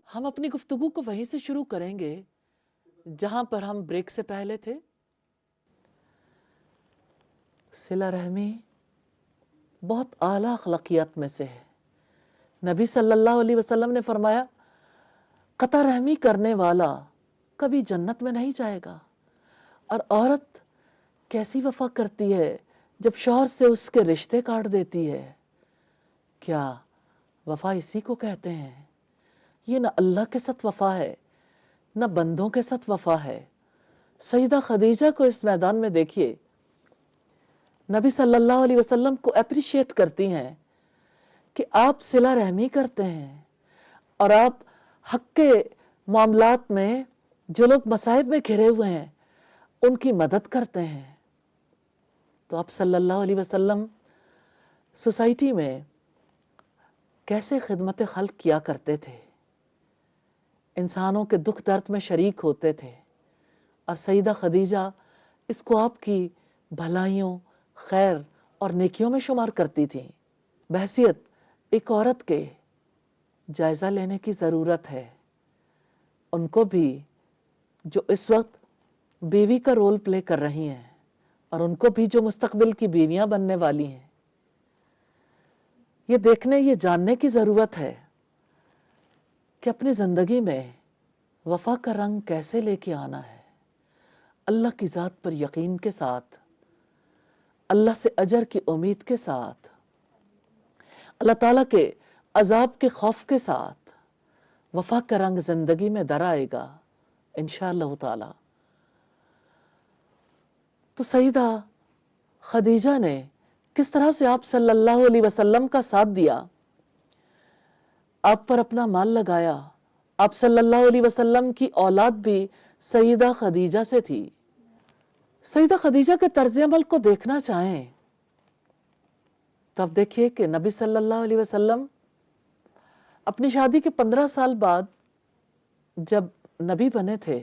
ہم اپنی گفتگو کو وہیں سے شروع کریں گے جہاں پر ہم بریک سے پہلے تھے۔ صلہ رحمی بہت اعلیٰ اخلاقیات میں سے ہے۔ نبی صلی اللہ علیہ وسلم نے فرمایا قطع رحمی کرنے والا کبھی جنت میں نہیں جائے گا۔ اور عورت کیسی وفا کرتی ہے جب شوہر سے اس کے رشتے کاٹ دیتی ہے۔ کیا وفا اسی کو کہتے ہیں؟ یہ نہ اللہ کے ساتھ وفا ہے نہ بندوں کے ساتھ وفا ہے۔ سیدہ خدیجہ کو اس میدان میں دیکھیے، نبی صلی اللہ علیہ وسلم کو اپریشیٹ کرتی ہیں کہ آپ صلہ رحمی کرتے ہیں اور آپ حق کے معاملات میں جو لوگ مصائب میں گھرے ہوئے ہیں ان کی مدد کرتے ہیں۔ تو آپ صلی اللہ علیہ وسلم سوسائٹی میں کیسے خدمت خلق کیا کرتے تھے، انسانوں کے دکھ درد میں شریک ہوتے تھے، اور سیدہ خدیجہ اس کو آپ کی بھلائیوں، خیر اور نیکیوں میں شمار کرتی تھیں۔ بحیثیت ایک عورت کے جائزہ لینے کی ضرورت ہے، ان کو بھی جو اس وقت بیوی کا رول پلے کر رہی ہیں اور ان کو بھی جو مستقبل کی بیویاں بننے والی ہیں، یہ دیکھنے، یہ جاننے کی ضرورت ہے کہ اپنی زندگی میں وفا کا رنگ کیسے لے کے آنا ہے، اللہ کی ذات پر یقین کے ساتھ، اللہ سے اجر کی امید کے ساتھ، اللہ تعالیٰ کے عذاب کے خوف کے ساتھ وفا کا رنگ زندگی میں در آئے گا انشاءاللہ تعالی۔ تو سیدہ خدیجہ نے کس طرح سے آپ صلی اللہ علیہ وسلم کا ساتھ دیا، آپ پر اپنا مال لگایا۔ آپ صلی اللہ علیہ وسلم کی اولاد بھی سیدہ خدیجہ سے تھی۔ سیدہ خدیجہ کے طرز عمل کو دیکھنا چاہیں تو اب دیکھیے کہ نبی صلی اللہ علیہ وسلم اپنی شادی کے 15 سال بعد جب نبی بنے تھے،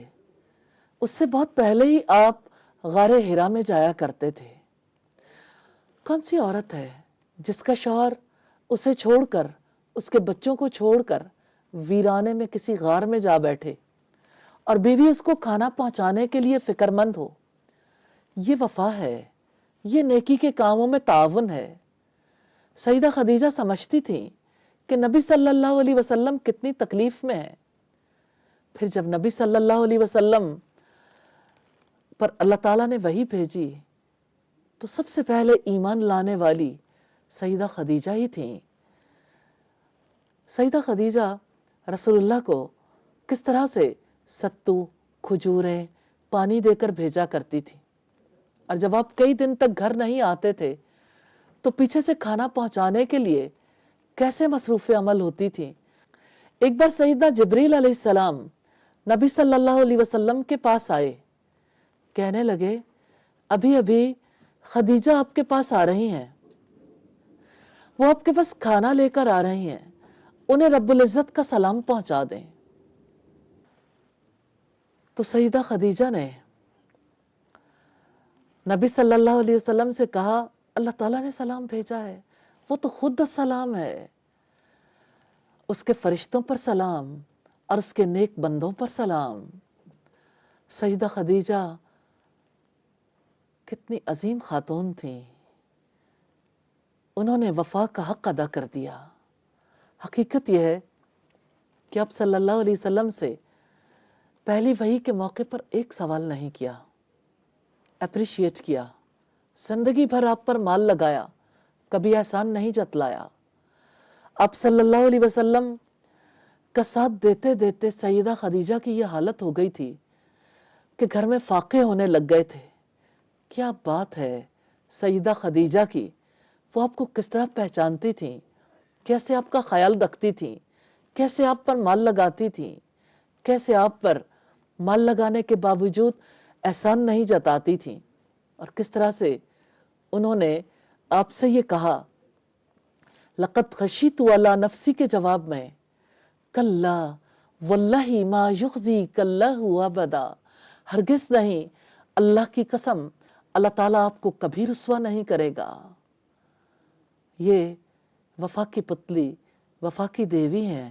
اس سے بہت پہلے ہی آپ غار حرا میں جایا کرتے تھے۔ کون سی عورت ہے جس کا شوہر اسے چھوڑ کر، اس کے بچوں کو چھوڑ کر ویرانے میں کسی غار میں جا بیٹھے اور بیوی اس کو کھانا پہنچانے کے لیے فکر مند ہو؟ یہ وفا ہے، یہ نیکی کے کاموں میں تعاون ہے۔ سیدہ خدیجہ سمجھتی تھی کہ نبی صلی اللہ علیہ وسلم کتنی تکلیف میں ہے۔ پھر جب نبی صلی اللہ علیہ وسلم پر اللہ تعالیٰ نے وحی بھیجی تو سب سے پہلے ایمان لانے والی سیدہ خدیجہ ہی تھیں۔ سیدہ خدیجہ رسول اللہ کو کس طرح سے ستو، کھجوریں، پانی دے کر بھیجا کرتی تھی، اور جب آپ کئی دن تک گھر نہیں آتے تھے تو پیچھے سے کھانا پہنچانے کے لیے کیسے مصروف عمل ہوتی تھی۔ ایک بار سیدنا جبریل علیہ السلام نبی صلی اللہ علیہ وسلم کے پاس آئے، کہنے لگے ابھی ابھی خدیجہ آپ کے پاس آ رہی ہیں، وہ آپ کے پاس کھانا لے کر آ رہی ہیں، انہیں رب العزت کا سلام پہنچا دیں۔ تو سیدہ خدیجہ نے نبی صلی اللہ علیہ وسلم سے کہا اللہ تعالیٰ نے سلام بھیجا ہے، وہ تو خود السلام ہے، اس کے فرشتوں پر سلام اور اس کے نیک بندوں پر سلام۔ سیدہ خدیجہ کتنی عظیم خاتون تھیں، انہوں نے وفا کا حق ادا کر دیا۔ حقیقت یہ ہے کہ آپ صلی اللہ علیہ وسلم سے پہلی وحی کے موقع پر ایک سوال نہیں کیا، اپریشیٹ کیا، زندگی بھر آپ پر مال لگایا، کبھی احسان نہیں جتلایا۔ آپ صلی اللہ علیہ وسلم کا ساتھ دیتے دیتے سیدہ خدیجہ کی یہ حالت ہو گئی تھی کہ گھر میں فاقے ہونے لگ گئے تھے۔ کیا بات ہے سیدہ خدیجہ کی، وہ آپ کو کس طرح پہچانتی تھیں، کیسے آپ کا خیال رکھتی تھیں، کیسے آپ پر مال لگاتی تھیں، کیسے آپ پر مال لگانے کے باوجود احسان نہیں جتاتی تھیں، اور کس طرح سے انہوں نے آپ سے یہ کہا لقد خشیت علی نفسی کے جواب میں کلا واللہ ما یخزیک اللہ ابدا، ہرگز نہیں، اللہ کی قسم اللہ تعالیٰ آپ کو کبھی رسوا نہیں کرے گا۔ یہ وفا کی پتلی، وفا کی دیوی ہیں،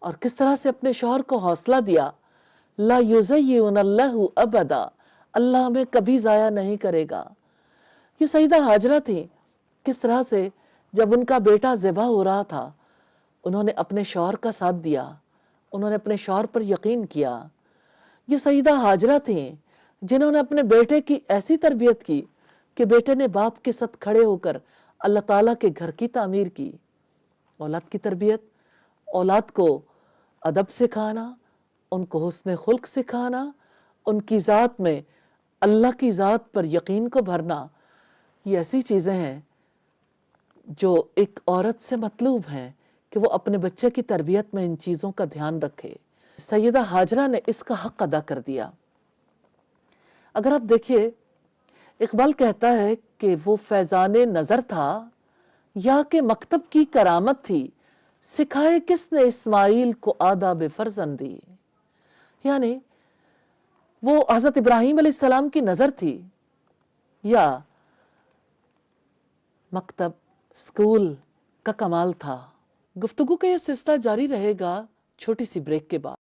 اور کس طرح سے اپنے شوہر کو حوصلہ دیا، لا یزیئن اللہ ابدا، اللہ ہمیں کبھی ضائع نہیں کرے گا۔ یہ سیدہ ہاجرہ تھیں، کس طرح سے جب ان کا بیٹا ذبح ہو رہا تھا انہوں نے اپنے شوہر کا ساتھ دیا، انہوں نے اپنے شوہر پر یقین کیا۔ یہ سیدہ ہاجرہ تھیں جنہوں نے اپنے بیٹے کی ایسی تربیت کی کہ بیٹے نے باپ کے ساتھ کھڑے ہو کر اللہ تعالیٰ کے گھر کی تعمیر کی۔ اولاد کی تربیت، اولاد کو ادب سکھانا، ان کو حسن خلق سکھانا، ان کی ذات میں اللہ کی ذات پر یقین کو بھرنا، یہ ایسی چیزیں ہیں جو ایک عورت سے مطلوب ہیں کہ وہ اپنے بچے کی تربیت میں ان چیزوں کا دھیان رکھے۔ سیدہ ہاجرہ نے اس کا حق ادا کر دیا۔ اگر آپ دیکھیے، اقبال کہتا ہے کہ وہ فیضان نظر تھا یا کہ مکتب کی کرامت تھی، سکھائے کس نے اسماعیل کو آداب فرزندی۔ یعنی وہ حضرت ابراہیم علیہ السلام کی نظر تھی یا مکتب، اسکول کا کمال تھا۔ گفتگو کا یہ سلسلہ جاری رہے گا چھوٹی سی بریک کے بعد۔